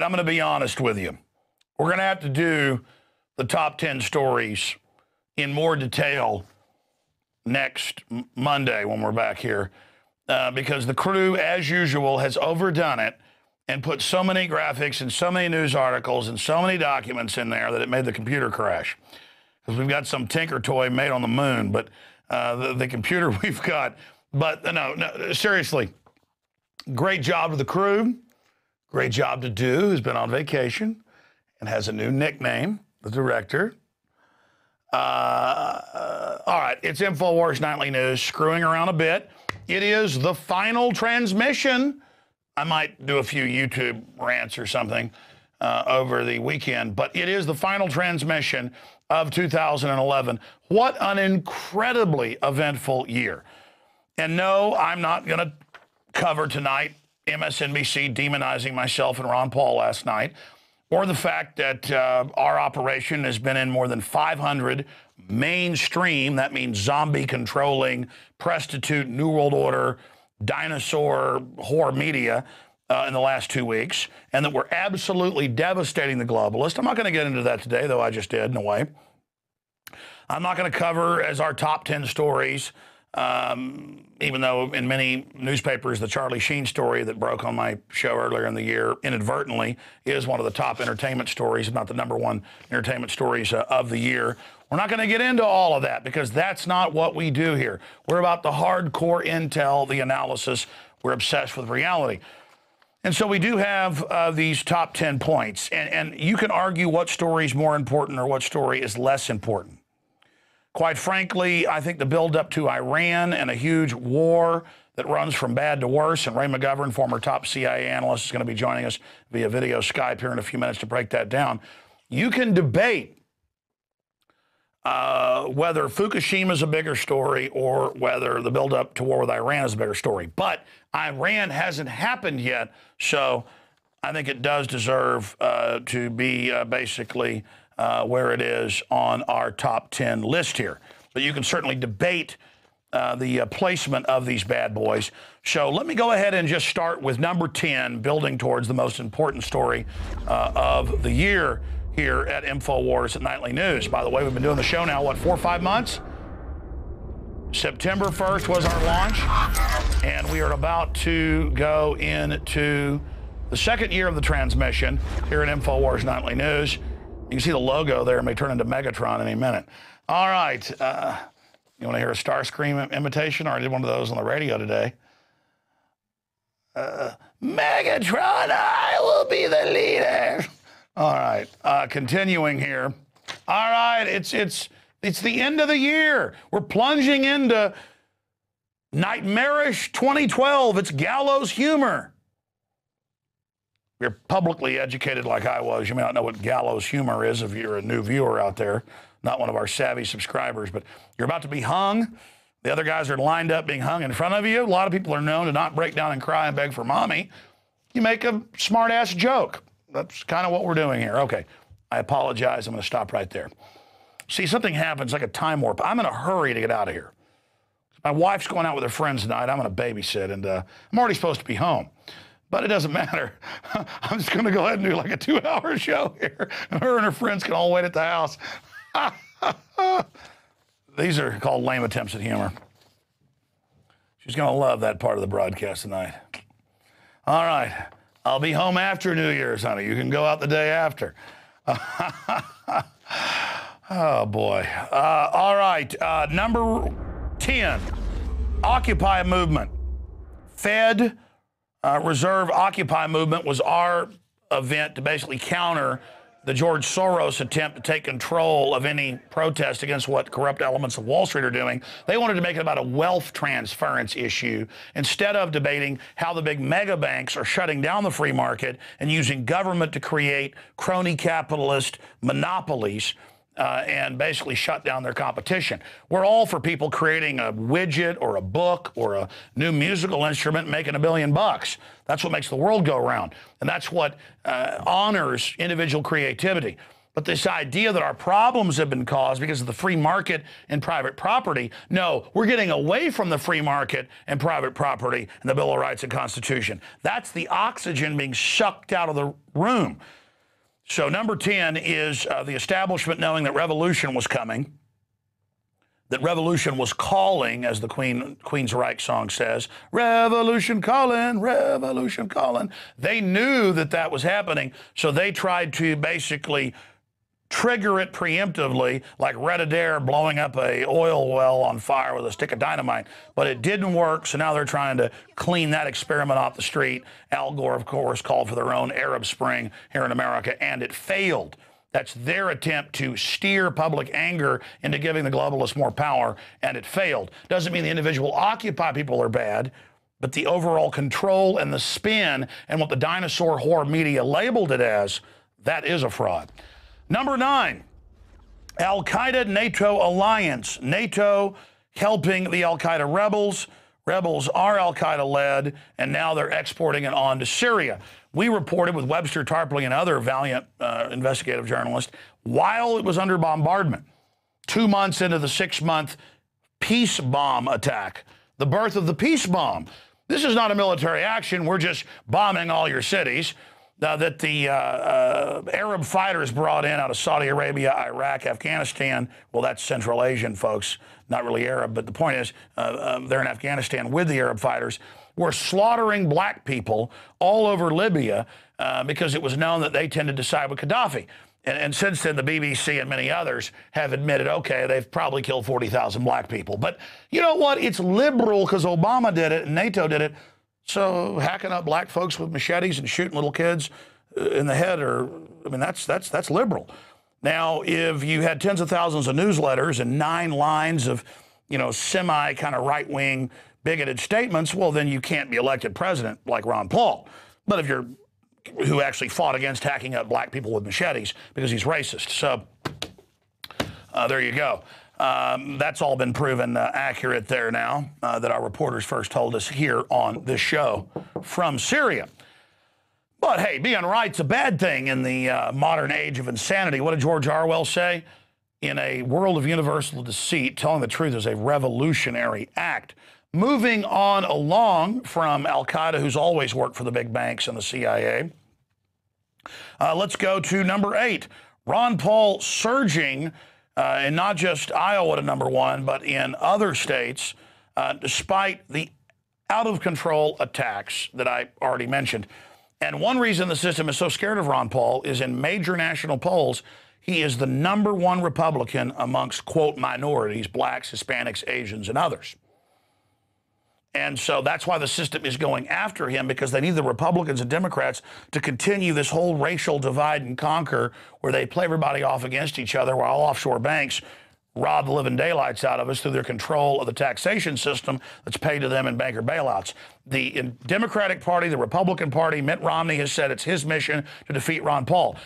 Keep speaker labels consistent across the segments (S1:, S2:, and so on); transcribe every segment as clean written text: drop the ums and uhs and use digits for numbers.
S1: right, I'm going to be honest with you. We're going to have to do the top 10 stories in more detail next Monday when we're back here because the crew, as usual, has overdone it and put so many graphics and so many news articles and so many documents in there that it made the computer crash. Because we've got some tinker toy made on the moon, but the computer we've got. But no, seriously, great job to the crew. Great job to Do, who's been on vacation and has a new nickname, the director. All right, it's INFOWARS Nightly News, screwing around a bit. It is the final transmission. I might do a few YouTube rants or something over the weekend, but it is the final transmission of 2011. What an incredibly eventful year. And no, I'm not going to cover tonight MSNBC demonizing myself and Ron Paul last night, or the fact that our operation has been in more than 500 mainstream, that means zombie-controlling, prostitute, New World Order, dinosaur, whore media in the last 2 weeks, and that we're absolutely devastating the globalists. I'm not going to get into that today, though I just did in a way. I'm not going to cover as our top 10 stories, even though in many newspapers, the Charlie Sheen story that broke on my show earlier in the year inadvertently is one of the top entertainment stories, if not the #1 entertainment stories of the year. We're not going to get into all of that because that's not what we do here. We're about the hardcore intel, the analysis. We're obsessed with reality. And so we do have these top 10 points. And you can argue what story is more important or what story is less important. Quite frankly, I think the buildup to Iran and a huge war that runs from bad to worse, and Ray McGovern, former top CIA analyst, is going to be joining us via video Skype here in a few minutes to break that down. You can debate whether Fukushima is a bigger story or whether the buildup to war with Iran is a bigger story. But Iran hasn't happened yet, so I think it does deserve to be basically where it is on our top 10 list here. But you can certainly debate the placement of these bad boys. So let me go ahead and just start with number 10, building towards the most important story of the year here at INFOWARS at Nightly News. By the way, we've been doing the show now, what, 4 or 5 months? September 1st was our launch, and we are about to go into the 2nd year of the transmission here at INFOWARS Nightly News. You can see the logo there. It may turn into Megatron any minute. All right. You want to hear a Starscream imitation? Or I did one of those on the radio today. Megatron, I will be the leader. All right. Continuing here. All right. It's the end of the year. We're plunging into nightmarish 2012. It's gallows humor. You're publicly educated like I was. You may not know what gallows humor is if you're a new viewer out there, not one of our savvy subscribers, but you're about to be hung. The other guys are lined up being hung in front of you. A lot of people are known to not break down and cry and beg for mommy. You make a smart-ass joke. That's kind of what we're doing here. Okay, I apologize. I'm going to stop right there. See, something happens like a time warp. I'm in a hurry to get out of here. My wife's going out with her friends tonight. I'm going to babysit, and I'm already supposed to be home. But it doesn't matter. I'm just going to go ahead and do like a 2-hour show here. And her and her friends can all wait at the house. These are called lame attempts at humor. She's going to love that part of the broadcast tonight. All right. I'll be home after New Year's, honey. You can go out the day after. Oh, boy. All right. Number 10, Occupy movement. Fed Reserve Occupy movement was our event to basically counter the George Soros attempt to take control of any protest against what corrupt elements of Wall Street are doing. They wanted to make it about a wealth transference issue instead of debating how the big mega banks are shutting down the free market and using government to create crony capitalist monopolies and basically shut down their competition. We're all for people creating a widget or a book or a new musical instrument making $1 billion. That's what makes the world go round. And that's what honors individual creativity. But this idea that our problems have been caused because of the free market and private property, no, we're getting away from the free market and private property and the Bill of Rights and Constitution. That's the oxygen being sucked out of the room. So number 10 is the establishment knowing that revolution was coming, that revolution was calling, as the Queen's Reich song says, revolution calling, revolution calling. They knew that that was happening, so they tried to basically trigger it preemptively, like Red Adair blowing up a oil well on fire with a stick of dynamite. But it didn't work, so now they're trying to clean that experiment off the street. Al Gore, of course, called for their own Arab Spring here in America, and it failed. That's their attempt to steer public anger into giving the globalists more power, and it failed. Doesn't mean the individual Occupy people are bad, but the overall control and the spin and what the dinosaur whore media labeled it as, that is a fraud. Number 9, Al-Qaeda-NATO alliance. NATO helping the Al-Qaeda rebels. Rebels are Al-Qaeda-led, and now they're exporting it on to Syria. We reported with Webster Tarpley and other valiant investigative journalists while it was under bombardment, 2 months into the 6-month peace bomb attack, the birth of the peace bomb. This is not a military action. We're just bombing all your cities. That the Arab fighters brought in out of Saudi Arabia, Iraq, Afghanistan. Well, that's Central Asian folks, not really Arab. But the point is, they're in Afghanistan with the Arab fighters. Were slaughtering black people all over Libya because it was known that they tended to side with Gaddafi. And since then, the BBC and many others have admitted, okay, they've probably killed 40,000 black people. But you know what? It's liberal because Obama did it and NATO did it. So hacking up black folks with machetes and shooting little kids in the head, that's liberal. Now, if you had tens of thousands of newsletters and 9 lines of, semi kind of right-wing bigoted statements, well, then you can't be elected president like Ron Paul. But if you're who actually fought against hacking up black people with machetes because he's racist. So there you go. That's all been proven accurate there now that our reporters first told us here on this show from Syria. But hey, being right's a bad thing in the modern age of insanity. What did George Orwell say? In a world of universal deceit, telling the truth is a revolutionary act. Moving on along from Al-Qaeda, who's always worked for the big banks and the CIA, let's go to number 8. Ron Paul surging in not just Iowa to number 1, but in other states, despite the out-of-control attacks that I already mentioned. And one reason the system is so scared of Ron Paul is in major national polls, he is the number 1 Republican amongst, quote, minorities, blacks, Hispanics, Asians, and others. And so that's why the system is going after him, because they need the Republicans and Democrats to continue this whole racial divide and conquer where they play everybody off against each other while offshore banks rob the living daylights out of us through their control of the taxation system that's paid to them in banker bailouts. The Democratic Party, the Republican Party, Mitt Romney has said it's his mission to defeat Ron Paul.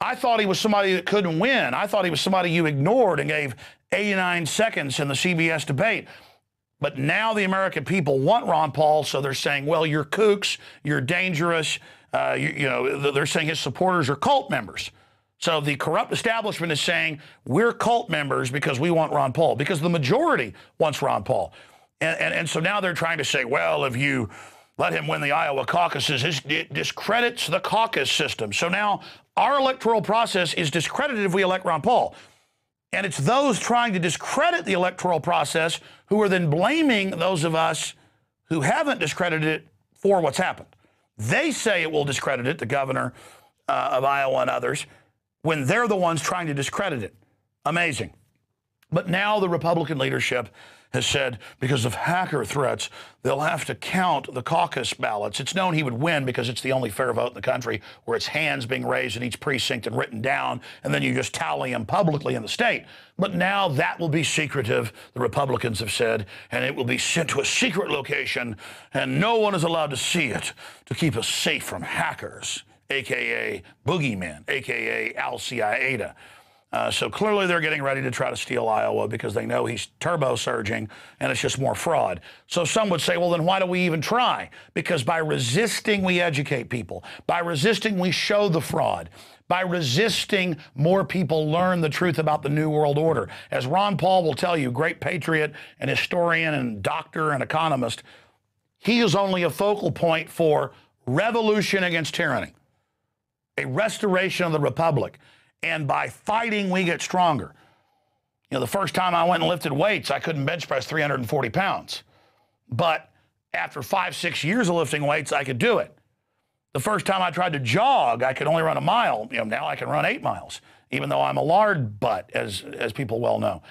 S1: I thought he was somebody that couldn't win. I thought he was somebody you ignored and gave 89 seconds in the CBS debate. But now the American people want Ron Paul, so they're saying, well, you're kooks, you're dangerous. They're saying his supporters are cult members. So the corrupt establishment is saying we're cult members because we want Ron Paul, because the majority wants Ron Paul. And so now they're trying to say, well, if you let him win the Iowa caucuses, it discredits the caucus system. So now our electoral process is discredited if we elect Ron Paul. And it's those trying to discredit the electoral process who are then blaming those of us who haven't discredited it for what's happened. They say it will discredit it, the governor of Iowa and others, when they're the ones trying to discredit it. Amazing. But now the Republican leadership has said because of hacker threats, they'll have to count the caucus ballots. It's known he would win because it's the only fair vote in the country where it's hands being raised in each precinct and written down, and then you just tally them publicly in the state. But now that will be secretive, the Republicans have said, and it will be sent to a secret location, and no one is allowed to see it to keep us safe from hackers, a.k.a. boogeymen, a.k.a. Al-Qaeda. So clearly they're getting ready to try to steal Iowa because they know he's turbo surging and it's just more fraud. So some would say, well, then why do we even try? Because by resisting, we educate people. By resisting, we show the fraud. by resisting more people learn the truth about the New World Order. As Ron Paul will tell you, great patriot and historian and doctor and economist, he is only a focal point for revolution against tyranny, a restoration of the republic. And by fighting, we get stronger. You know, the first time I went and lifted weights, I couldn't bench press 340 pounds. But after 5, 6 years of lifting weights, I could do it. The first time I tried to jog, I could only run a mile. You know, now I can run 8 miles, even though I'm a lard butt, as people well know.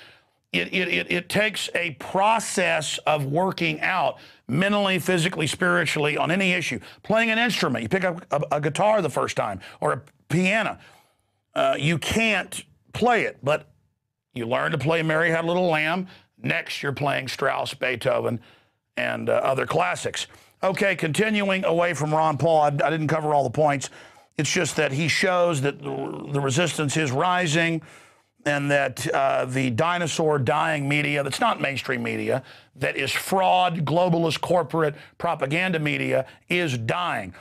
S1: It takes a process of working out mentally, physically, spiritually on any issue. Playing an instrument, you pick up a guitar the first time or a piano. You can't play it, but you learn to play Mary Had a Little Lamb. Next, you're playing Strauss, Beethoven, and other classics. Okay, continuing away from Ron Paul, I didn't cover all the points. It's just that he shows that the resistance is rising and that the dinosaur dying media, that's not mainstream media, that is fraud, globalist, corporate propaganda media, is dying.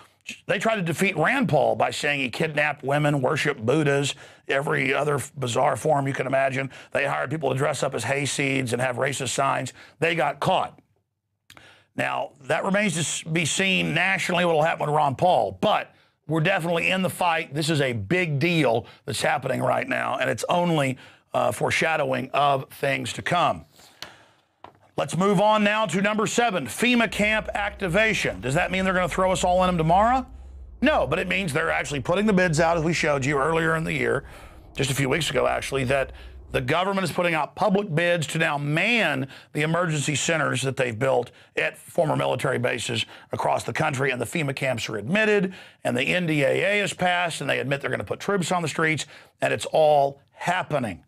S1: They tried to defeat Rand Paul by saying he kidnapped women, worshiped Buddhas, every other bizarre form you can imagine. They hired people to dress up as hayseeds and have racist signs. They got caught. Now, that remains to be seen nationally what will happen with Ron Paul, but we're definitely in the fight. This is a big deal that's happening right now, and it's only foreshadowing of things to come. Let's move on now to number 7, FEMA camp activation. Does that mean they're going to throw us all in them tomorrow? No, but it means they're actually putting the bids out, as we showed you earlier in the year, just a few weeks ago actually, that the government is putting out public bids to now man the emergency centers that they've built at former military bases across the country, and the FEMA camps are admitted, and the NDAA is passed, and they admit they're going to put troops on the streets, and it's all happening.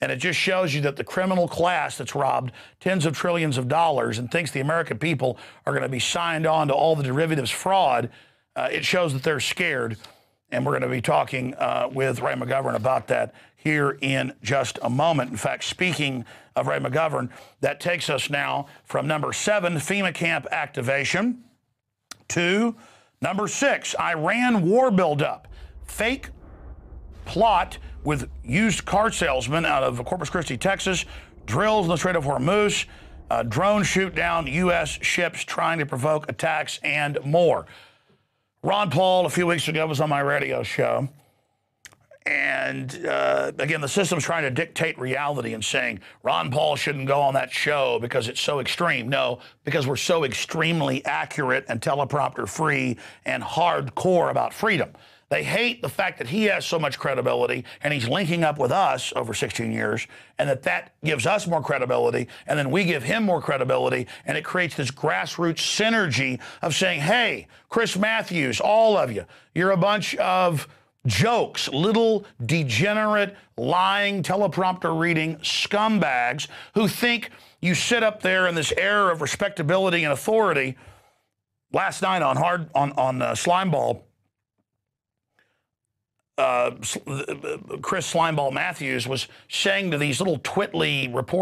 S1: And it just shows you that the criminal class that's robbed tens of trillions of dollars and thinks the American people are going to be signed on to all the derivatives fraud, it shows that they're scared. And we're going to be talking with Ray McGovern about that here in just a moment. In fact, speaking of Ray McGovern, that takes us now from number 7, FEMA camp activation, to number 6, Iran war buildup. Fake plot with used car salesmen out of Corpus Christi, Texas, drills in the Strait of Hormuz, drone shoot down U.S. ships trying to provoke attacks, and more. Ron Paul, a few weeks ago, was on my radio show. And again, the system's trying to dictate reality and saying Ron Paul shouldn't go on that show because it's so extreme. No, because we're so extremely accurate and teleprompter free and hardcore about freedom. They hate the fact that he has so much credibility and he's linking up with us over 16 years, and that gives us more credibility, and then we give him more credibility, and it creates this grassroots synergy of saying, hey, Chris Matthews, all of you, you're a bunch of jokes, little degenerate, lying, teleprompter reading scumbags who think you sit up there in this air of respectability and authority. Last night on Slimeball, Chris Slimeball Matthews was saying to these little twitly reporters,